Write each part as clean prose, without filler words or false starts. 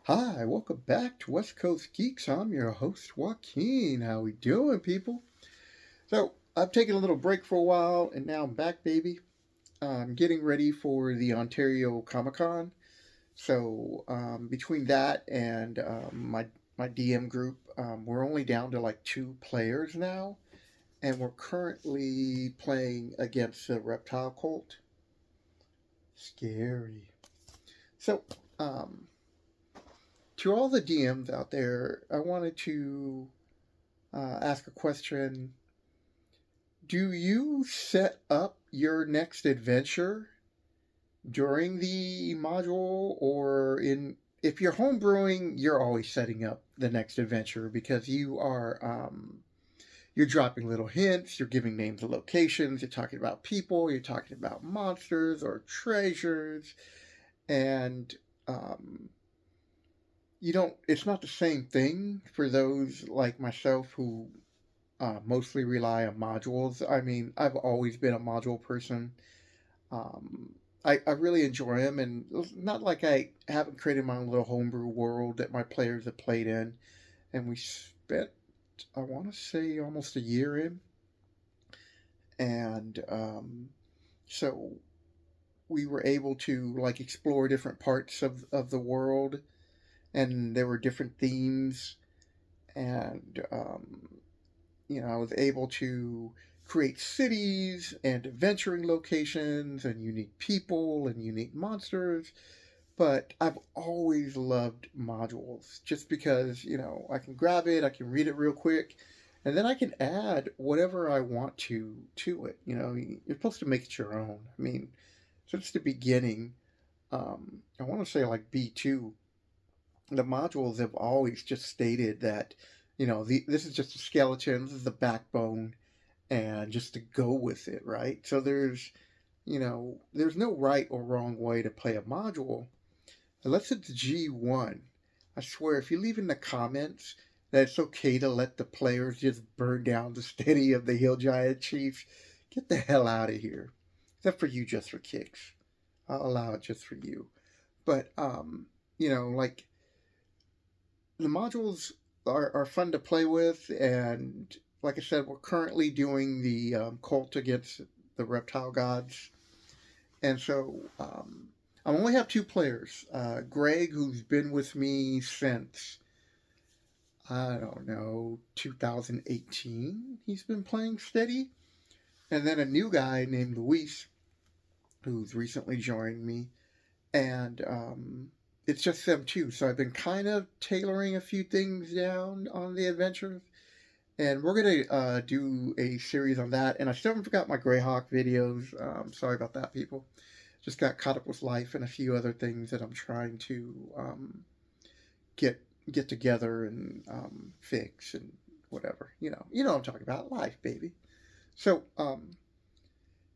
Hi, welcome back to West Coast Geeks. I'm your host, Joaquin. How we doing, people? So, I've taken a little break for a while, and now I'm back, baby. I'm getting ready for the Ontario Comic Con. So, between that and my DM group, we're only down to like two players now, and we're currently playing against the Reptile Cult. Scary. So, um, to all the DMs out there, I wanted to ask a question. Do you set up your next adventure during the module, or in if you're homebrewing, you're always setting up the next adventure because you're dropping little hints, you're giving names of locations, you're talking about people, you're talking about monsters or treasures, and um, you don't. It's not the same thing for those like myself who mostly rely on modules. I mean, I've always been a module person. Um, I really enjoy them, and it's not like I haven't created my own little homebrew world that my players have played in. And we spent, I want to say, almost a year in. And so we were able to like explore different parts of the world, and there were different themes. And I was able to create cities and adventuring locations and unique people and unique monsters. But I've always loved modules just because, I can grab it, I can read it real quick, and then I can add whatever I want to it. You're supposed to make it your own. I mean, since the beginning, I want to say like B2, the modules have always just stated that, this is just a skeleton, this is the backbone, and just to go with it, right? So there's no right or wrong way to play a module unless it's G1. I swear, if you leave in the comments that it's okay to let the players just burn down the city of the Hill Giant Chiefs, get the hell out of here. Except for you, just for kicks. I'll allow it just for you. But like the modules are fun to play with, and like I said, we're currently doing the cult against the reptile gods, and so I only have two players. Greg, who's been with me since I don't know 2018, he's been playing steady, and then a new guy named Luis, who's recently joined me, and it's just them two. So I've been kind of tailoring a few things down on the adventures, and we're gonna do a series on that. And I still haven't forgot my Greyhawk videos. Sorry about that, people. Just got caught up with life and a few other things that I'm trying to get get together and fix and whatever. You know what I'm talking about. Life, baby. So,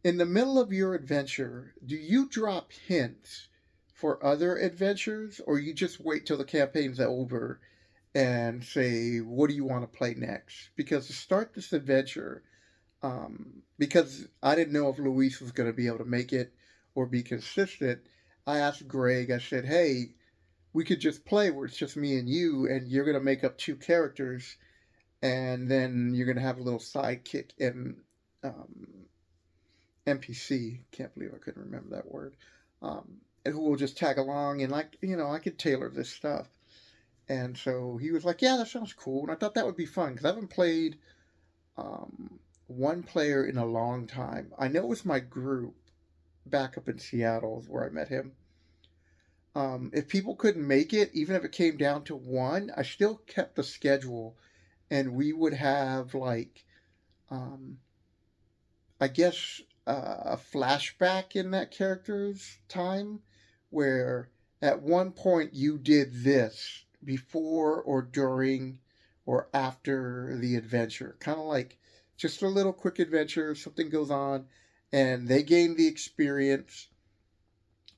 in the middle of your adventure, do you drop hints for other adventures, or you just wait till the campaign's over and say, what do you want to play next? Because to start this adventure, because I didn't know if Luis was going to be able to make it or be consistent, I asked Greg, I said, hey, we could just play where it's just me and you, and you're going to make up two characters, and then you're going to have a little sidekick and NPC. Can't believe I couldn't remember that word. And who will just tag along, and like, I could tailor this stuff. And so he was like, "Yeah, that sounds cool." And I thought that would be fun because I haven't played one player in a long time. I know it was my group back up in Seattle is where I met him. If people couldn't make it, even if it came down to one, I still kept the schedule, and we would have like, um, I guess, a flashback in that character's time, where at one point you did this before or during or after the adventure. Kind of like just a little quick adventure, something goes on, and they gain the experience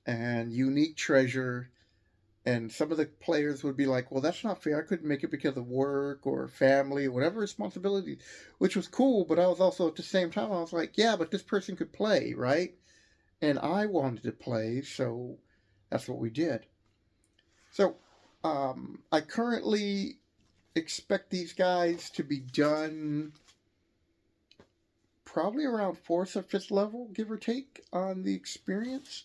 and unique treasure. And some of the players would be like, well, that's not fair. I couldn't make it because of work or family, or whatever responsibility, which was cool. But I was also at the same time, I was like, yeah, but this person could play, right? And I wanted to play, so that's what we did. So I currently expect these guys to be done probably around fourth or fifth level, give or take, on the experience.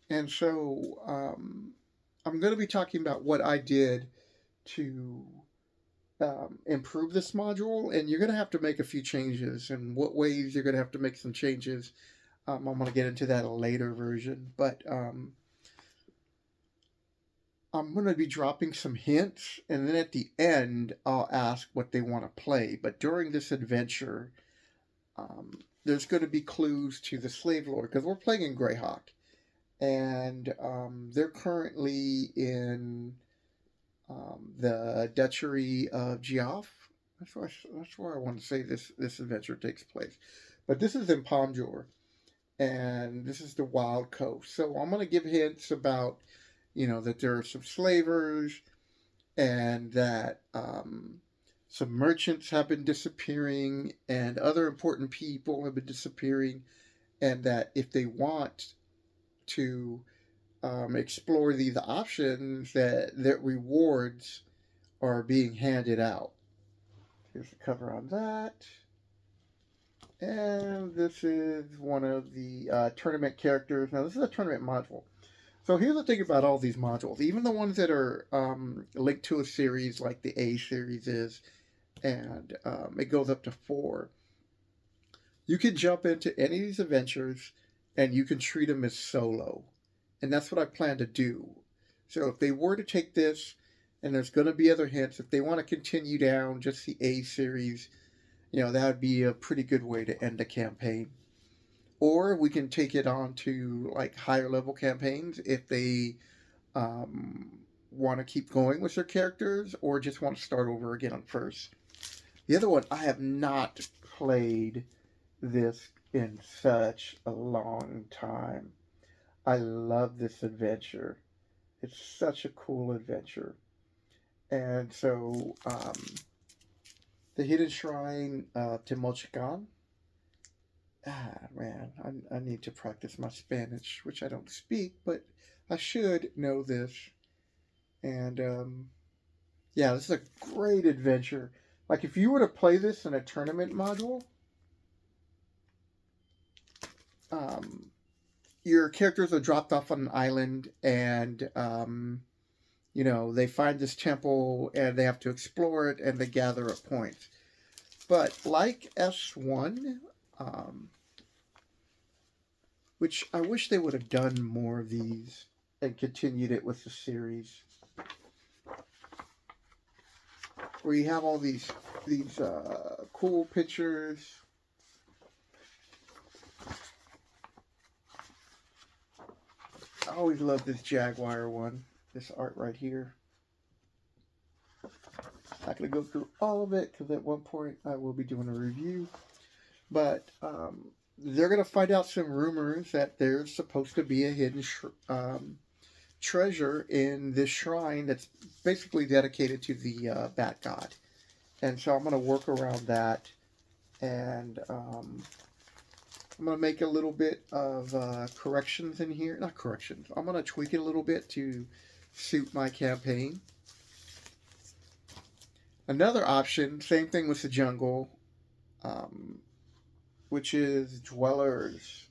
And so I'm going to be talking about what I did to improve this module, and you're going to have to make a few changes, and what ways you're going to have to make some changes. I'm going to get into that in a later version, but I'm going to be dropping some hints, and then at the end, I'll ask what they want to play. But during this adventure, there's going to be clues to the slave lord because we're playing in Greyhawk, and they're currently in the Duchy of Geoff. That's where I want to say this adventure takes place. But this is in Pomjor, and this is the Wild Coast. So I'm going to give hints about, that there are some slavers, and that some merchants have been disappearing, and other important people have been disappearing, and that if they want to explore these options, that rewards are being handed out. Here's the cover on that. And this is one of the tournament characters. Now, this is a tournament module. So here's the thing about all these modules. Even the ones that are linked to a series like the A series is, and it goes up to 4. You can jump into any of these adventures, and you can treat them as solo. And that's what I plan to do. So if they were to take this, and there's going to be other hints, if they want to continue down just the A series, that would be a pretty good way to end a campaign. Or we can take it on to like higher level campaigns if they want to keep going with their characters, or just want to start over again on first. The other one, I have not played this in such a long time. I love this adventure. It's such a cool adventure. And so, the Hidden Shrine of Timochcan. Man, I need to practice my Spanish, which I don't speak, but I should know this. And, yeah, this is a great adventure. Like, if you were to play this in a tournament module, your characters are dropped off on an island, and they find this temple and they have to explore it, and they gather up points. But like S1, which I wish they would have done more of these and continued it with the series, where you have all these cool pictures. I always love this Jaguar one, this art right here. Not going to go through all of it because at one point I will be doing a review. But they're going to find out some rumors that there's supposed to be a hidden treasure in this shrine that's basically dedicated to the Bat God. And so I'm going to work around that. And I'm going to make a little bit of corrections in here. Not corrections. I'm going to tweak it a little bit to suit my campaign. Another option, same thing with the jungle, which is Dwellers.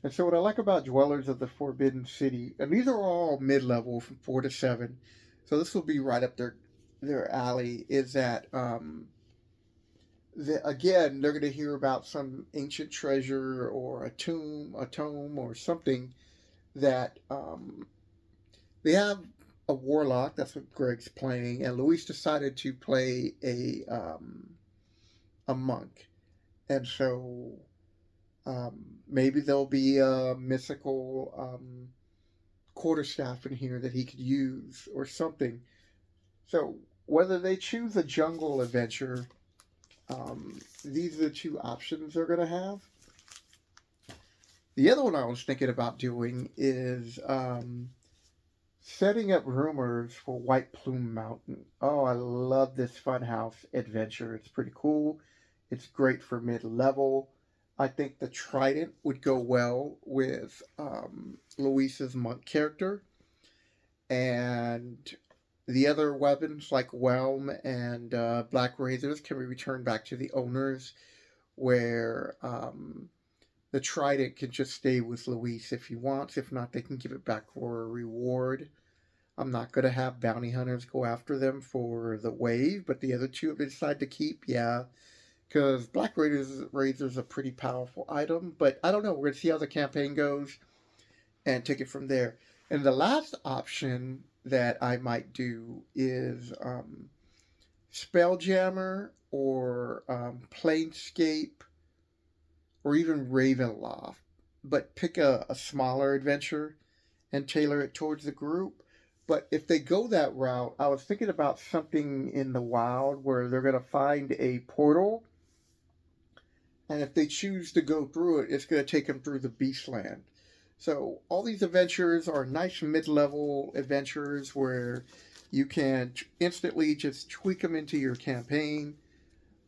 And so what I like about Dwellers of the Forbidden City, and these are all mid-level from 4 to 7, so this will be right up their alley, is that, again, they're going to hear about some ancient treasure or a tome or something that they have a warlock. That's what Greg's playing, and Luis decided to play a monk, and so maybe there'll be a mythical quarterstaff in here that he could use or something. So whether they choose a jungle adventure, these are the two options they're going to have. The other one I was thinking about doing is setting up rumors for White Plume Mountain. Oh, I love this Funhouse adventure. It's pretty cool. It's great for mid-level. I think the trident would go well with Luis's monk character, and the other weapons like Whelm and Black Razors can be returned back to the owners, where the trident can just stay with Luis if he wants. If not, they can give it back for a reward. I'm not going to have bounty hunters go after them for the wave, but the other two, if they decide to keep, yeah. Because Black Razor's a pretty powerful item, but I don't know. We're going to see how the campaign goes and take it from there. And the last option that I might do is Spelljammer or Planescape or even Ravenloft, but pick a smaller adventure and tailor it towards the group. But if they go that route, I was thinking about something in the wild where they're going to find a portal, and if they choose to go through it, it's going to take them through the Beastland. So all these adventures are nice mid-level adventures where you can instantly just tweak them into your campaign.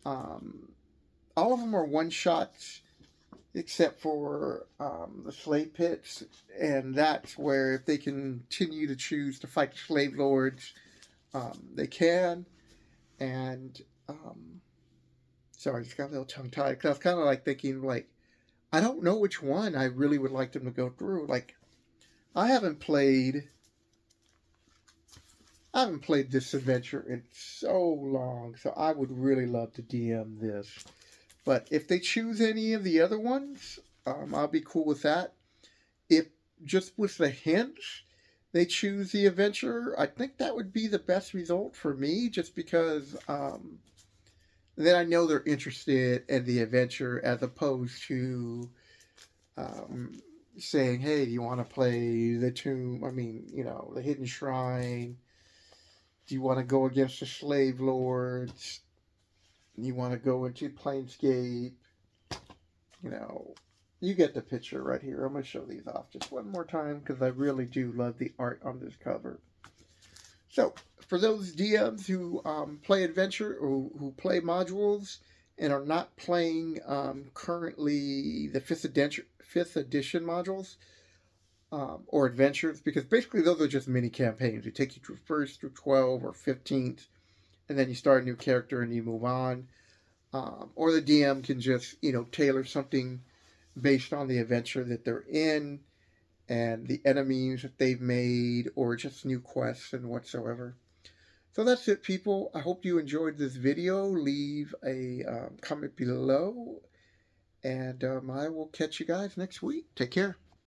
Um, all of them are one-shots except for the slave pits, and that's where if they continue to choose to fight the slave lords, they can. And sorry, I just got a little tongue tied because I was kind of like thinking like I don't know which one I really would like them to go through. Like I haven't played this adventure in so long, so I would really love to DM this. But if they choose any of the other ones, I'll be cool with that. If just with the hints they choose the adventure, I think that would be the best result for me, just because then I know they're interested in the adventure as opposed to um, saying, hey, do you want to play the tomb? I mean, the hidden shrine. Do you want to go against the slave lords? You want to go into Planescape? You know, you get the picture right here. I'm going to show these off just one more time because I really do love the art on this cover. So, for those DMs who play Adventure or who play modules and are not playing currently the 5th edition modules or adventures, because basically those are just mini campaigns. They take you through 1st through 12 or 15th, and then you start a new character and you move on. Or the DM can just, tailor something based on the adventure that they're in and the enemies that they've made or just new quests and whatsoever. So that's it, people. I hope you enjoyed this video. Leave a comment below, and I will catch you guys next week. Take care.